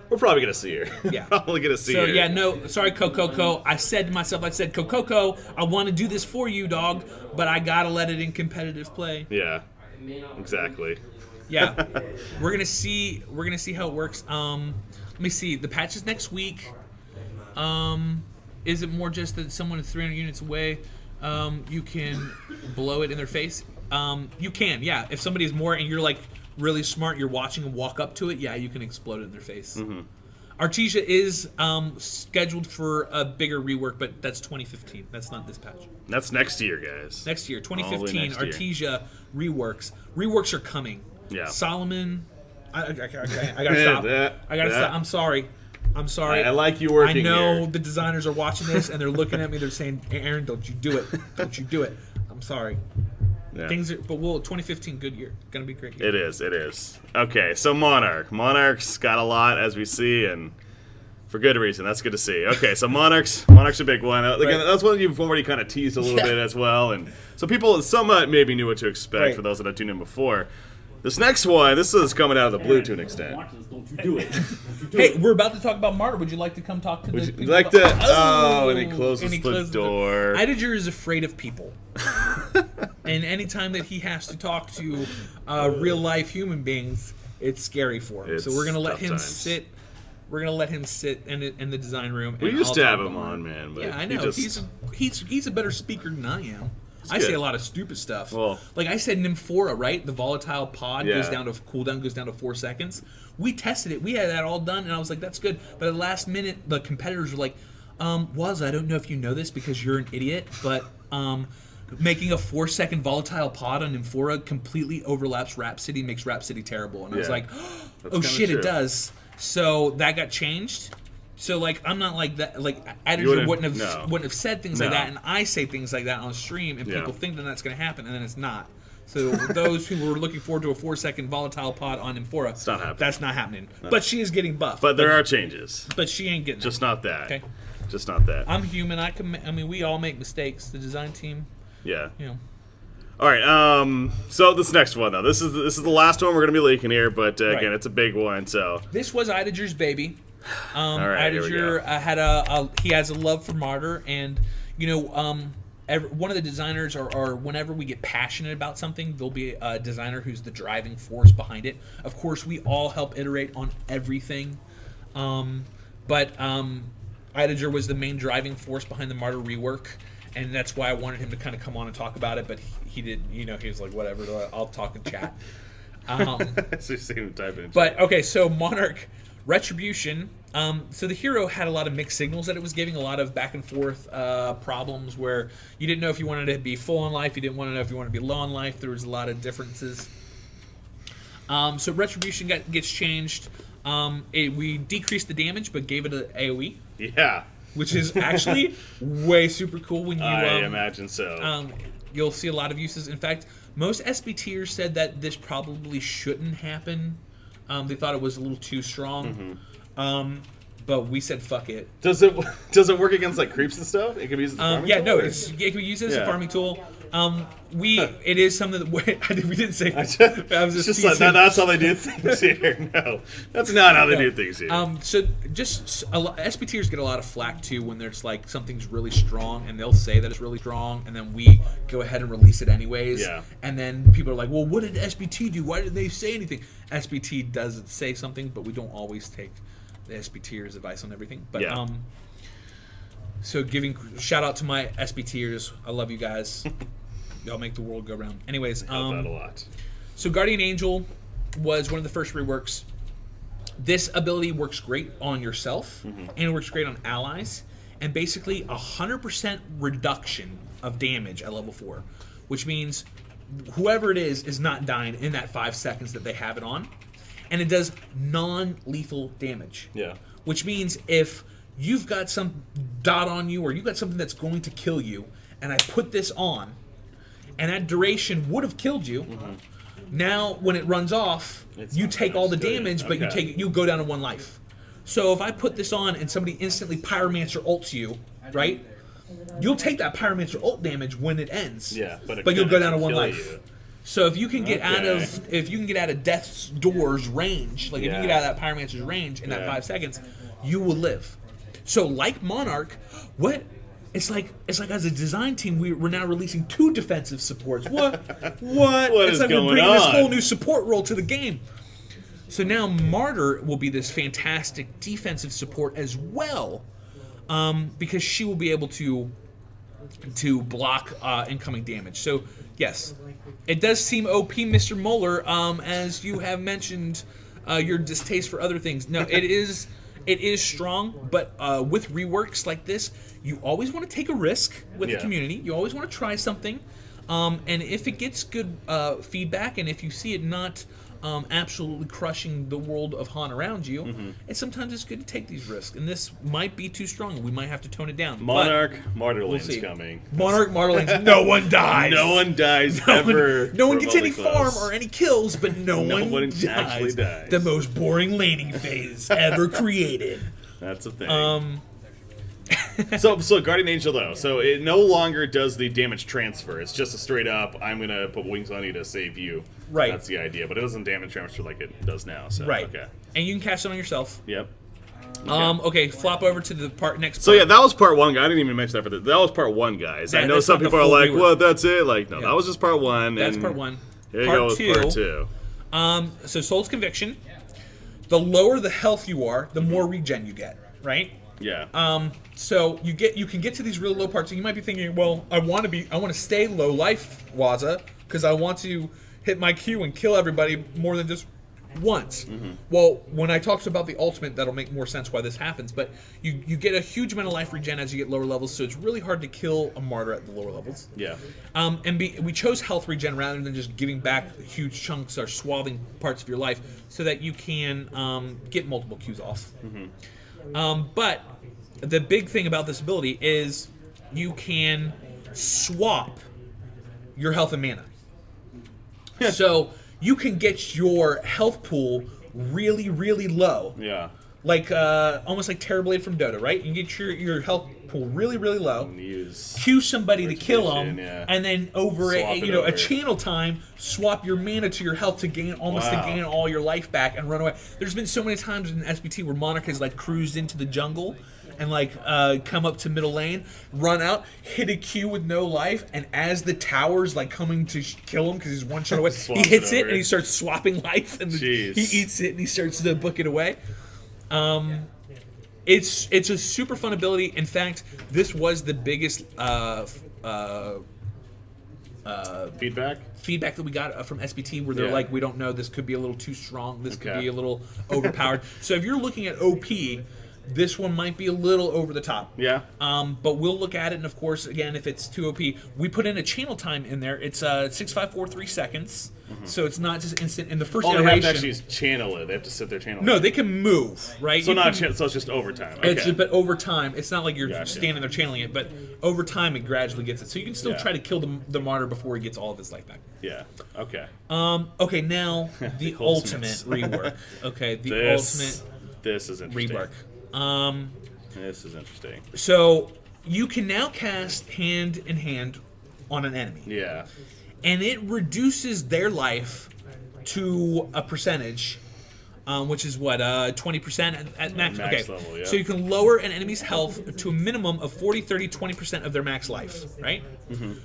we're probably going to see her. Yeah, probably going to see her. So yeah, no, sorry, Coco. I said to myself, Coco, I want to do this for you, dog, but I gotta let it in competitive play. Yeah, exactly. Yeah, we're gonna see how it works. Let me see. The patch is next week. Is it more just that someone is 300 units away, you can blow it in their face? You can, yeah. If somebody is more and you're like really smart, you're watching and walk up to it, yeah, you can explode it in their face. Artesia is scheduled for a bigger rework, but that's 2015. That's not this patch. That's next year, guys. Next year, 2015, next year. Artesia reworks. Reworks are coming. Yeah. Solomon, I gotta stop. I gotta stop. I'm sorry. I like you working I know here. the designers are watching this and they're looking at me. They're saying, "Aaron, don't you do it? Don't you do it?" I'm sorry. Yeah. But 2015, good year. Gonna be great year. It is. It is. Okay, so Monarch's got a lot, as we see, and for good reason. That's good to see. Okay, so Monarch's a big one. Again, that's one you've already kind of teased a little bit as well, and so people somewhat maybe knew what to expect for those that have tuned in before. This next one, this is coming out of the blue to an extent. Don't you do it. Hey, we're about to talk about Martyr. Would you like to come talk to the people? Would you like to? Oh, and he closes the door. Idager is afraid of people. And anytime that he has to talk to real-life human beings, it's scary for him. So we're going to let him sit. We're going to let him sit in the design room. We used to have him on, man. But yeah, I know. He's a better speaker than I am. I say a lot of stupid stuff. Well, like I said, Nimora, right? The volatile pod cooldown goes down to 4 seconds. We tested it. We had that all done, and I was like, that's good. But at the last minute, the competitors were like, Waz, I don't know if you know this because you're an idiot, but making a 4-second volatile pod on Nimora completely overlaps Rhapsody, makes Rhapsody terrible. And I was like, oh shit, it does. So that got changed. So like I'm not like that. Like Idager wouldn't have said things like that, and I say things like that on stream, and people think that that's going to happen, and then it's not. So those who were looking forward to a 4-second volatile pod on Nimora, it's not happening. That's not happening. No. But she is getting buffed. But there are changes. But she ain't getting just not that. Okay. Just not that. I'm human. I mean, we all make mistakes. The design team. Yeah. You know. All right. So this next one though, this is the last one we're going to be leaking here, but again, it's a big one. So this was Idager's baby. All right, Idager he has a love for Martyr, and you know, one of the designers, or whenever we get passionate about something, there'll be a designer who's the driving force behind it. Of course, we all help iterate on everything, but Idager was the main driving force behind the Martyr rework, and that's why I wanted him to kind of come on and talk about it. But he did, you know, he was like, whatever, I'll talk in chat. But okay, so Monarch. Retribution. So the hero had a lot of mixed signals that it was giving, a lot of back and forth problems where you didn't know if you wanted to be full on life, you didn't want to know if you wanted to be low on life. There was a lot of differences. So Retribution gets changed. We decreased the damage but gave it an AoE. Yeah. Which is actually way super cool when you... I imagine so. You'll see a lot of uses. In fact, most SBTers said that this probably shouldn't happen. They thought it was a little too strong, but we said fuck it. Does it work against like creeps and stuff? It can be used as a farming tool? No, it can be used as a farming tool. It is something that we didn't say. I was just like, that's how they do things here. No, that's not how they do things here. So just SBTers get a lot of flack too when there's like something's really strong and they'll say that it's really strong, and then we go ahead and release it anyways. Yeah. And then people are like, well, what did SBT do? Why didn't they say anything? SBT does say something, but we don't always take the SBTers' advice on everything. But so giving shout out to my SBTers. I love you guys. Y'all make the world go round. Anyways, help out a lot. So Guardian Angel was one of the first reworks. This ability works great on yourself, and it works great on allies, and basically 100% reduction of damage at level 4, which means whoever it is not dying in that 5 seconds that they have it on. And it does non-lethal damage. Yeah. Which means if you've got some dot on you or you've got something that's going to kill you, and I put this on, and that duration would have killed you, now when it runs off, you take all the damage, but you go down to 1 life. So if I put this on and somebody instantly Pyromancer ults you, right? You'll take that Pyromancer ult damage when it ends. Yeah, but you'll go down to 1 life. You. So if you can get out of Death's Door's range, like if you get out of that Pyromancer's range in that 5 seconds, you will live. So like Monarch, it's like as a design team we're now releasing 2 defensive supports. What it's is like going we're bringing on? This whole new support role to the game. So now Martyr will be this fantastic defensive support as well, because she will be able to block incoming damage. So yes, it does seem OP, Mr. Moeller, as you have mentioned your distaste for other things. No, it is strong, but with reworks like this, you always want to take a risk with the community. You always want to try something, and if it gets good feedback, and if you see it not absolutely crushing the world of Han around you, and sometimes it's good to take these risks. And this might be too strong. We might have to tone it down. Monarch, Martyrlane's coming. Monarch, Martyrlane's. No one dies. No one dies ever. No one gets any farm or any kills, but no one actually dies. The most boring laning phase ever created. That's a thing. So Guardian Angel though, so it no longer does the damage transfer. It's just a straight up, I'm gonna put wings on you to save you. Right. That's the idea, but it doesn't damage transfer like it does now. So right. Okay. And you can cast it on yourself. Yep. Okay. Flop over to the next part. So yeah, that was part 1. I didn't even mention that for that was part 1, guys. I know some people are like, "What? That's it?" Like, no, that was just part 1. That's part 1. Here you go with part 2. So Soul's Conviction. The lower the health you are, the more regen you get. Right. Yeah. So you can get to these really low parts, and you might be thinking, well, I want to stay low life, Waza, because I want to hit my Q and kill everybody more than just once. Well, when I talked about the ultimate, that'll make more sense why this happens. But you get a huge amount of life regen as you get lower levels, so it's really hard to kill a martyr at the lower levels. Yeah. And we chose health regen rather than just giving back huge chunks or swathing parts of your life, so that you can get multiple Qs off. But the big thing about this ability is you can swap your health and mana. So you can get your health pool really, really low. Yeah. Like almost like Terrorblade from Dota, right? You can get your health pool really, really low. Cue somebody to kill them, and then over a channel time, swap your mana to your health to gain all your life back and run away. There's been so many times in SBT where Monarch has like cruised into the jungle and like come up to middle lane, run out, hit a Q with no life, and as the tower's like coming to kill him because he's one shot away, he hits it and he starts swapping life, and he eats it and he starts to book it away. It's a super fun ability. In fact, this was the biggest feedback that we got from SBT, where they're like, we don't know, this could be a little too strong, this could be a little overpowered. So if you're looking at OP, this one might be a little over the top. Yeah. But we'll look at it, and of course, again, if it's too OP, we put in a channel time in there. It's 6.543 seconds, so it's not just instant. In the first iteration, they have to actually channel it. They have to sit there channeling. No, they can move, right? So so it's just overtime. Okay. But over time, it's not like you're standing there channeling it, but over time, it gradually gets it. So you can still try to kill the martyr before he gets all of his life back. Yeah. Okay. Okay. Now the ultimate rework. Okay. Ultimate. This is interesting. Rework. This is interesting. So you can now cast hand in hand on an enemy. Yeah. And it reduces their life to a percentage, which is what, 20% at max? Max level, yeah. So you can lower an enemy's health to a minimum of 40, 30, 20% of their max life, right?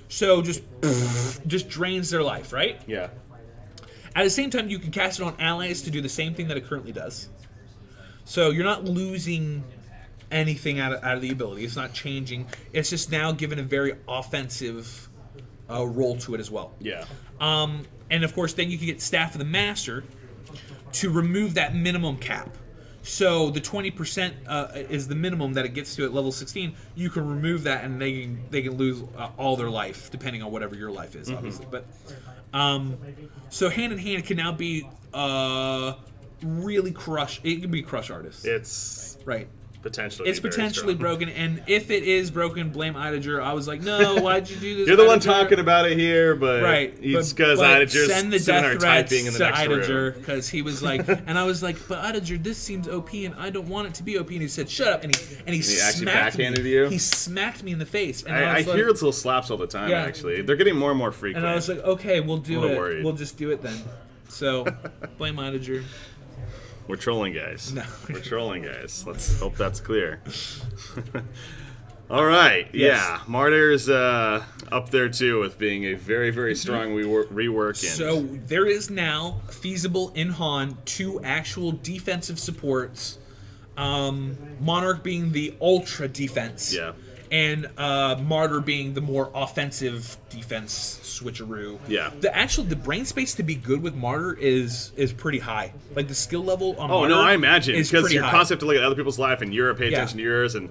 So just drains their life, right? Yeah. At the same time, you can cast it on allies to do the same thing that it currently does. So you're not losing anything out of the ability. It's not changing. It's just now given a very offensive role to it as well. Yeah. And of course, then you can get Staff of the Master to remove that minimum cap. So the 20% is the minimum that it gets to at level 16. You can remove that, and they can lose all their life, depending on whatever your life is, obviously. But so hand in hand can now be really crush. It can be crush artists. It's right. Potentially, it's potentially broken, and if it is broken, blame Idager. I was like, no, why'd you do this? You're the one talking about it here, but right? It's because Idager's send the sitting there death threats typing in the to next room. Idager because he was like, and I was like, but Idager, this seems OP, and I don't want it to be OP. And he said, shut up, and he actually smacked backhanded me. you. He smacked me in the face. And I was like, hear it's little slaps all the time. Yeah. Actually, they're getting more and more frequent. And I was like, okay, we'll do it. Worried. We'll just do it then. So blame Idager. We're trolling, guys. No. We're trolling, guys. Let's hope that's clear. All right. Yes. Yeah. Martyr's up there, too, with being a very, very strong rework. So there is now feasible in Han 2 actual defensive supports. Monarch being the ultra defense. Yeah. And Martyr being the more offensive defense switcheroo. Yeah. The brain space to be good with Martyr is pretty high. Like the skill level on Martyr. Oh no, I imagine is because pretty you're high. constantly looking at other people's life and you're paying attention to yours, and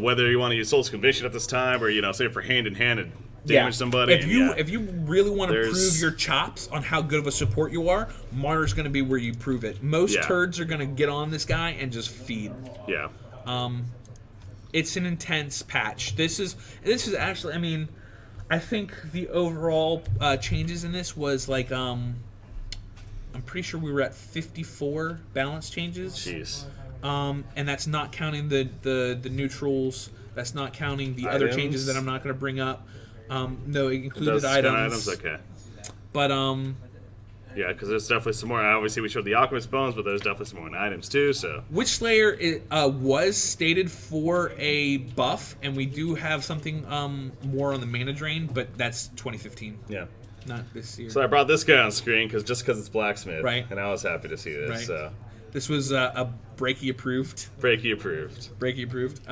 whether you want to use Soul's Conviction at this time or say for hand in hand and damage somebody. If you really want to There's- prove your chops on how good of a support you are, Martyr's going to be where you prove it. Most turds are going to get on this guy and just feed. Yeah. It's an intense patch. This is actually, I mean, I think the overall changes in this was like I'm pretty sure we were at 54 balance changes. Jeez. And that's not counting the neutrals. That's not counting the other changes that I'm not going to bring up. No, it included items. Okay. But yeah, because there's definitely some more. Obviously, we showed the Alchemist Bones, but there's definitely some more in items too. So Witch Slayer was stated for a buff, and we do have something more on the mana drain, but that's 2015. Yeah. Not this year. So I brought this guy on screen because it's blacksmith, Right. And I was happy to see this. Right. So This was a Breaky approved. Breaky approved. Breaky approved.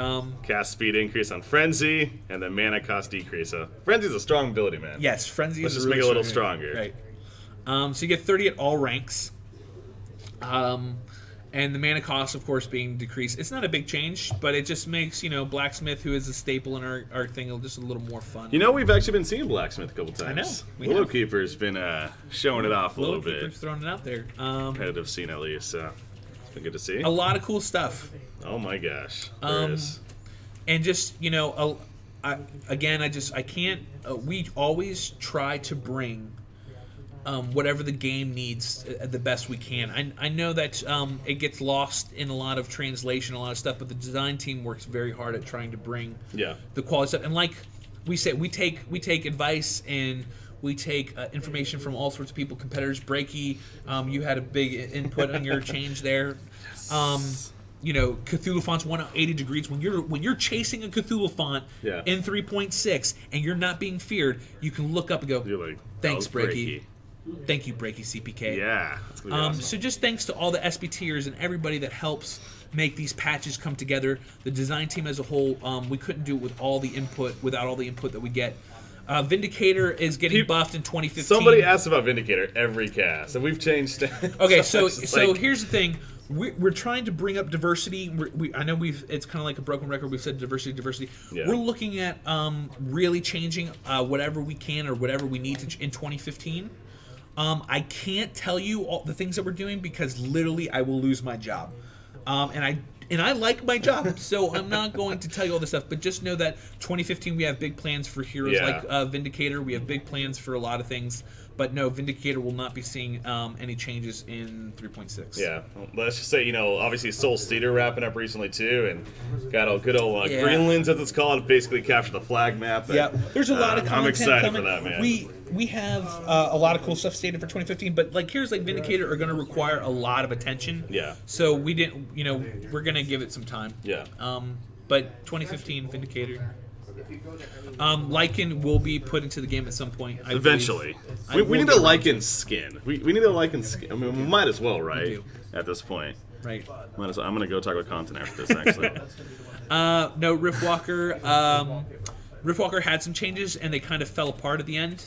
Cast speed increase on Frenzy, and then mana cost decrease. So Frenzy's a strong ability, man. Yes, Frenzy Let's is just really make it a little strong. stronger. Right. So you get 30 at all ranks. And the mana cost, of course, being decreased. It's not a big change, but it just makes, Blacksmith, who is a staple in our thing, just a little more fun. We've actually been seeing Blacksmith a couple times. I know. Willow Keeper's been showing it off a little Keeper's bit. throwing it out there. Competitive scene, at least. So it's been good to see. A lot of cool stuff. Oh my gosh. There is. And just, I can't, we always try to bring whatever the game needs the best we can. I know that it gets lost in a lot of translation, a lot of stuff, but the design team works very hard at trying to bring the quality stuff. And like we say, we take advice and we take information from all sorts of people, competitors. Breaky, you had a big input on your change there. Cthulhuphant's 180 degrees. When you're chasing a Cthulhuphant in 3.6 and you're not being feared, you can look up and go, You're like, thanks, that was Breaky. Thank you, BreakyCPK. Yeah. That's gonna be awesome. So just thanks to all the SBTers and everybody that helps make these patches come together. The design team as a whole, we couldn't do it without all the input that we get. Vindicator is getting buffed in 2015. Somebody asks about Vindicator every cast, and we've changed. Okay, so here's the thing. We're trying to bring up diversity. I know it's kind of like a broken record. We've said diversity. Yeah. We're looking at really changing whatever we can or whatever we need to in 2015. I can't tell you all the things that we're doing because literally I will lose my job. And I like my job, so I'm not going to tell you all this stuff. But just know that 2015 we have big plans for heroes like Vindicator. We have big plans for a lot of things. But no, Vindicator will not be seeing any changes in 3.6. Yeah, well, let's just say, obviously Soul Cedar wrapping up recently too, and got a good old Greenlands, as it's called, basically capture the flag map. Yeah, there's a lot of content I'm excited coming. for that, man. We have a lot of cool stuff stated for 2015, but like here's like Vindicator are going to require a lot of attention. Yeah. So we didn't, we're going to give it some time. Yeah. But 2015 Vindicator. Lycan will be put into the game at some point. Eventually. We need a Lycan skin. We need a Lycan skin. I mean, we might as well, right? At this point. Right. Might as well. I'm going to go talk about content after this, actually. No, Riftwalker. Riftwalker had some changes, and they kind of fell apart at the end.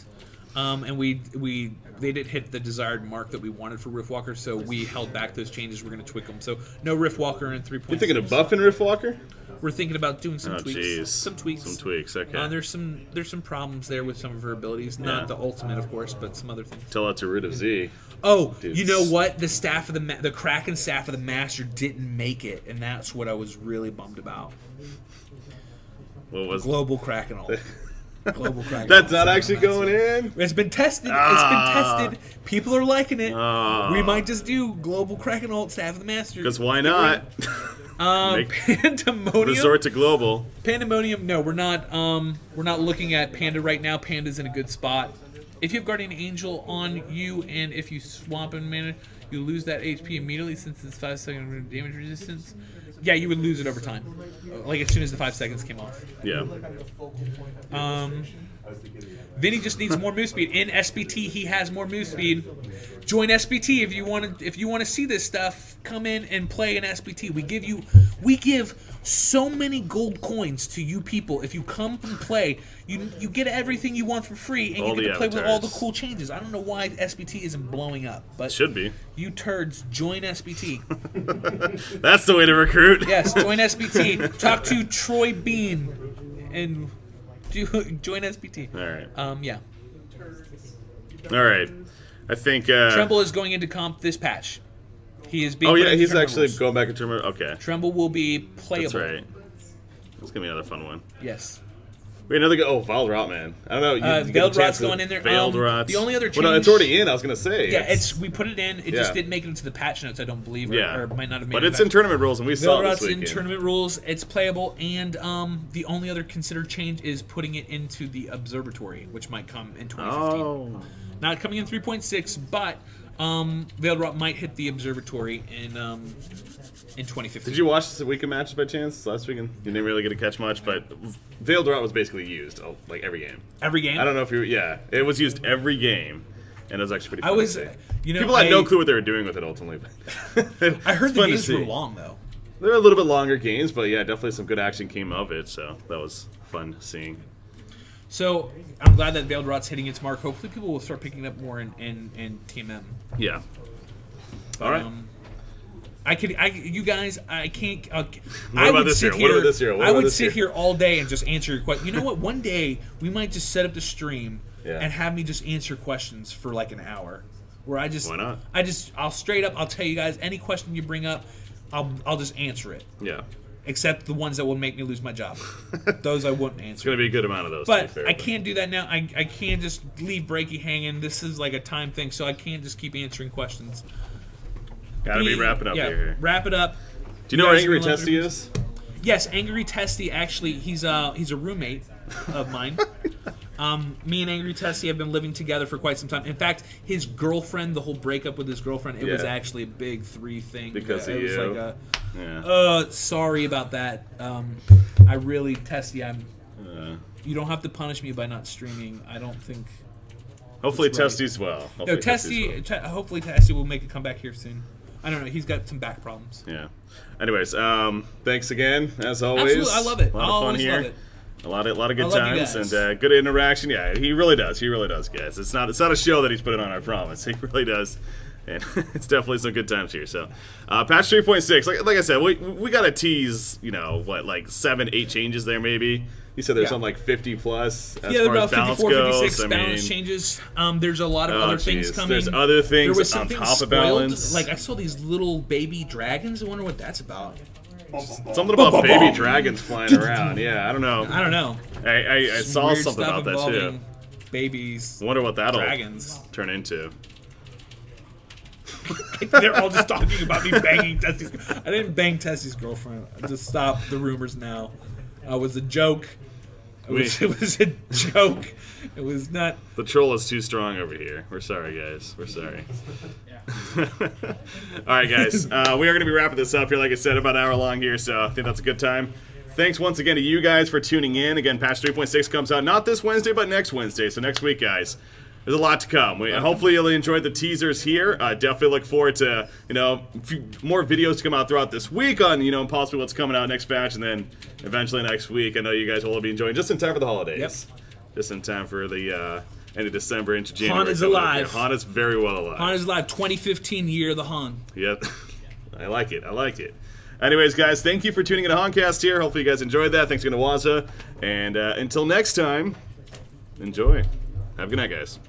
and they didn't hit the desired mark that we wanted for Riftwalker, so we held back those changes. We're going to tweak them. So no Riftwalker in 3.6. You thinking of buffing Riftwalker? We're thinking about doing some tweaks. Geez. Some tweaks. Some tweaks. Okay. There's some problems there with some of her abilities. Not the ultimate, of course, but some other things. Tell that to Root of Z. Oh, Dude. you know what? The staff of the Kraken staff of the Master didn't make it, and that's what I was really bummed about. What was Global Kraken ult. Global Kraken. That's not actually going in? It's been tested. It's been tested. People are liking it. We might just do Global Kraken ult staff of the Master. Because why not? Pandemonium. Resort to global. Pandemonium. No, we're not. We're not looking at Panda right now. Panda's in a good spot. If you have Guardian Angel on you, and if you swap in mana, you lose that HP immediately since it's 5-second damage resistance. Yeah, you would lose it over time, like as soon as the 5 seconds came off. Yeah. Vinny just needs more move speed. In SBT, he has more move speed. Join SBT if you want to. If you want to see this stuff, come in and play in SBT. We give so many gold coins to you people. If you come and play, you get everything you want for free, and you get to play with all the cool changes. I don't know why SBT isn't blowing up, but should be. You turds, join SBT. That's the way to recruit. Yes, join SBT. Talk to Troy Bean and join SBT. All right. Yeah. All right. I think Tremble is going into comp this patch. He is being. Oh yeah, he's actually going back into tournament. Okay. Tremble will be playable. That's right. It's gonna be another fun one. Yes. Wait, another go. Oh, Veiled Rot, man. I don't know. Veiled Rot's going in there. Veiled Rot. The only other change. Well, no, it's already in. I was gonna say. Yeah, we put it in. It just didn't make it into the patch notes. I don't believe. Or might not have made it. But it's in tournament rules, and we saw Veiled it Rot's this weekend. in tournament rules. It's playable, and the only other considered change is putting it into the observatory, which might come in 2015. Oh. Not coming in 3.6, but Veiled Rot might hit the observatory in 2015. Did you watch the weekend matches by chance last weekend? You didn't really get to catch much, but Veiled Rot was basically used like every game. Every game? I don't know if you. Yeah, it was used every game, and it was actually pretty. Fun to see. People had no clue what they were doing with it ultimately. I heard the games were long though. They were a little bit longer games, but yeah, definitely some good action came of it. So that was fun seeing. So I'm glad that Veiled Rot's hitting its mark. Hopefully, people will start picking up more in TMM. Yeah. All right. You guys, I can't. What about this year? I would sit here all day and just answer your question. You know what? One day we might just set up the stream and have me just answer questions for like an hour. Where I just, why not? I'll straight up. I'll tell you guys any question you bring up, I'll just answer it. Yeah. Except the ones that will make me lose my job. Those I wouldn't answer. It's going to be a good amount of those. But I can't do that now. I can't just leave Breaky hanging. This is like a time thing, so I can't just keep answering questions. Gotta be wrapping up here. Wrap it up. Do you know where Angry Testy is? Yes, Angry Testy. Actually, he's a roommate of mine. Me and Angry Testy have been living together for quite some time. In fact, his girlfriend, the whole breakup with his girlfriend, it was actually a big 3 thing. Because of it was you. like sorry about that. I really, Testy, you don't have to punish me by not streaming. I don't think. Hopefully Testy's well. No, hopefully Testy will make a comeback here soon. I don't know. He's got some back problems. Yeah. Anyways, thanks again, as always. Absolutely. I love it. A lot of fun here. Love it. A lot of good times and good interaction. Yeah, he really does. He really does, guys. It's not a show that he's putting on, I promise. He really does. And it's definitely some good times here. So, patch 3.6, like I said, we got to tease, like 7, 8 changes there maybe. You said there's something like 50 plus as far as balance 54, goes. 56 balance changes. There's a lot of other things coming. There's other things there was on top spoiled. of balance. Like I saw these little baby dragons. I wonder what that's about. Something about baby dragons flying around. Yeah, I don't know. I saw something about that too. Babies. I wonder what that'll turn into. They're all just talking about me banging Testy's. I didn't bang Testy's girlfriend. Just stop the rumors now. It was a joke. It was a joke. It was not. The troll is too strong over here. We're sorry, guys. We're sorry. All right, guys. We are going to be wrapping this up here, like I said, about an hour long here, so I think that's a good time. Thanks once again to you guys for tuning in. Again, patch 3.6 comes out not this Wednesday, but next Wednesday. So next week, guys. There's a lot to come. Hopefully you'll enjoy the teasers here. Definitely look forward to, more videos to come out throughout this week on, possibly what's coming out next batch, and then eventually next week. I know you guys will all be enjoying just in time for the holidays. Yep. Just in time for the end of December into January. Han is alive. Han is very well alive. Han is alive. 2015 year of the Han. Yep. I like it. I like it. Anyways, guys, thank you for tuning in to Hancast here. Hopefully you guys enjoyed that. Thanks again to Waza. And until next time, enjoy. Have a good night, guys.